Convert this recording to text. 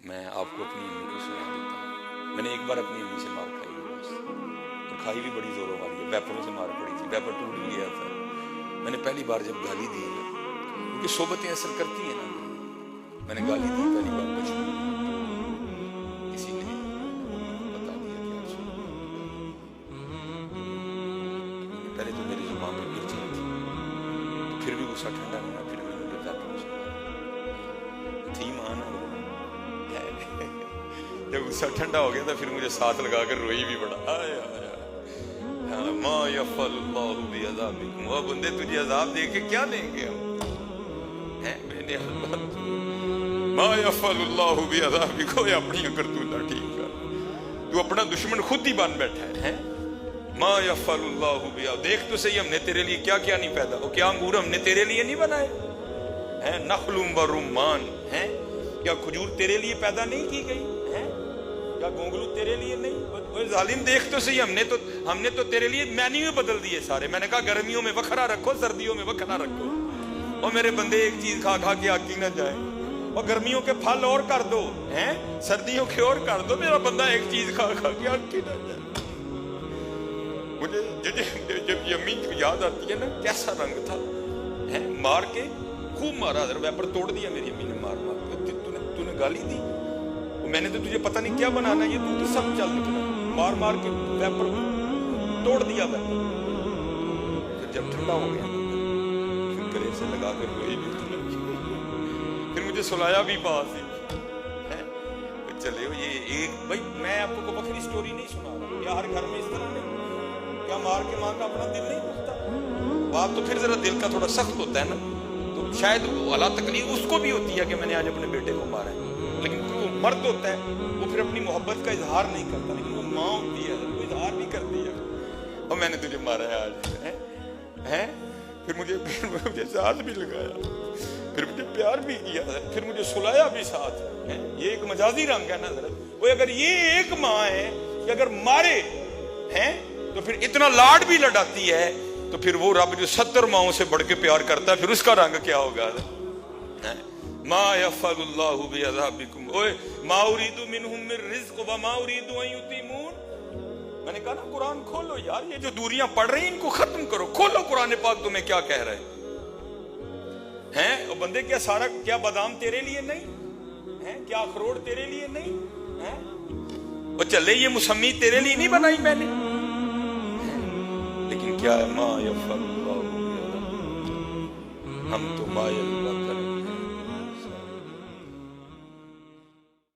میں آپ کو اپنی امی کو سنا دیتا ہوں. میں نے ایک بار اپنی امی سے مار کھائی ہے بس، اور کھائی بھی بڑی زوروں والی ہے. ویپروں سے مار پڑی تھی، ویپر ٹوٹ بھی گیا تھا. میں نے پہلی بار جب گالی دی ہے، کیونکہ صحبتیں اثر کرتی ہیں نا، میں نے گالی دی پہلی بار بچپن میں، کسی نے بتا دیا کہ آج پہلے تو میری زبان پر مرچیں تھی، پھر بھی غصہ ٹھنڈا نہیں ہوا، پھر میں نے ویپروں سے تھی مان. جب غصہ ٹھنڈا ہو گیا تھا پھر مجھے ساتھ لگا کر روئی بھی بڑا. آیا آیا ما یفعل اللہ بعذابکم، وہ بندے تجھے عذاب دے کے کیا دیں گے ہم؟ میں نے ما یفعل اللہ بعذابکم، اپنی کرتوت ٹھیک کر، تو اپنا دشمن خود ہی بن بیٹھا ہے. ما یفعل اللہ بعذابکم، دیکھ تو صحیح ہم نے تیرے لیے کیا کیا نہیں پیدا، وہ کیا انگور ہم نے تیرے لیے نہیں بنائے، نخل و رمان، کیا کھجور تیرے لیے پیدا نہیں کی گئی، کیا گونگلو تیرے لیے نہیں؟ ظالم دیکھ تو صحیح، ہم نے تو تیرے لیے مینیو بدل دیے سارے. میں نے کہا گرمیوں میں وکھرا رکھو، سردیوں میں وکھرا رکھو، اور میرے بندے ایک چیز کھا کھا کے آکی نہ جائیں، اور گرمیوں کے پھل اور کر دو، سردیوں کے اور کر دو، میرا بندہ ایک چیز کھا کھا کے آکی نہ جائے. مجھے جب یہ امی یاد آتی ہے نا کیسا رنگ تھا، مار کے خوب مارا، ویپر توڑ دیا میری امی نے، مار تو نے گالی دی، میں نے تو تجھے پتہ نہیں کیا بنانا، یہ تو سب چل نکلا، مار مار کے ویپر توڑ دیا. ویپر پھر جب ٹھنڈا ہو گیا پھر گلے سے لگا کر روئی بھی، پھر مجھے سلایا بھی پاس ہی. چلے یہ ایک بھائی میں آپ کو بکری سٹوری نہیں سنا رہا، کیا ہر گھر میں اس طرح نہیں، کیا مار کے ماں کا اپنا دل نہیں دکھتا؟ بات تو پھر ذرا دل کا تھوڑا سخت ہوتا ہے نا، تو شاید اللہ تکلیف اس کو بھی ہوتی ہے کہ میں نے آج اپنے بیٹے کو مارا ہے، لیکن وہ مرد ہوتا ہے وہ پھر اپنی محبت کا اظہار نہیں کرتا، لیکن وہ ماں ہوتی ہے وہ اظہار بھی کرتی ہے، اور میں نے تجھے مارا ہے آج، پھر مجھے ساتھ بھی لگایا، پھر مجھے پیار بھی کیا، پھر مجھے سلایا بھی ساتھ. یہ ایک مجازی رنگ ہے نا ذرا. وہ اگر یہ ایک ماں ہے کہ اگر مارے تو پھر اتنا لاڈ بھی لڑاتی ہے، تو پھر وہ رب جو 70 ماؤں سے بڑھ کے پیار کرتا ہے پھر اس کا رنگ کیا ہوگا؟ ما یفعل اللہ بعذابکم ما اريد منهم من رزق وما اريد ان يطعمون. میں نے کہا نا قرآن کھولو یار، یہ جو دوریاں پڑھ رہی ہیں ان کو ختم کرو، کھولو قرآن پاک تمہیں کیا کہہ رہے ہیں. اور بندے کیا سارا کیا بادام تیرے لیے نہیں، کیا اخروٹ تیرے لیے نہیں، اور چلے یہ موسمی تیرے لیے نہیں بنائی میں نے، لیکن کیا ہے ما یفعل اللہ، ہم تو مائل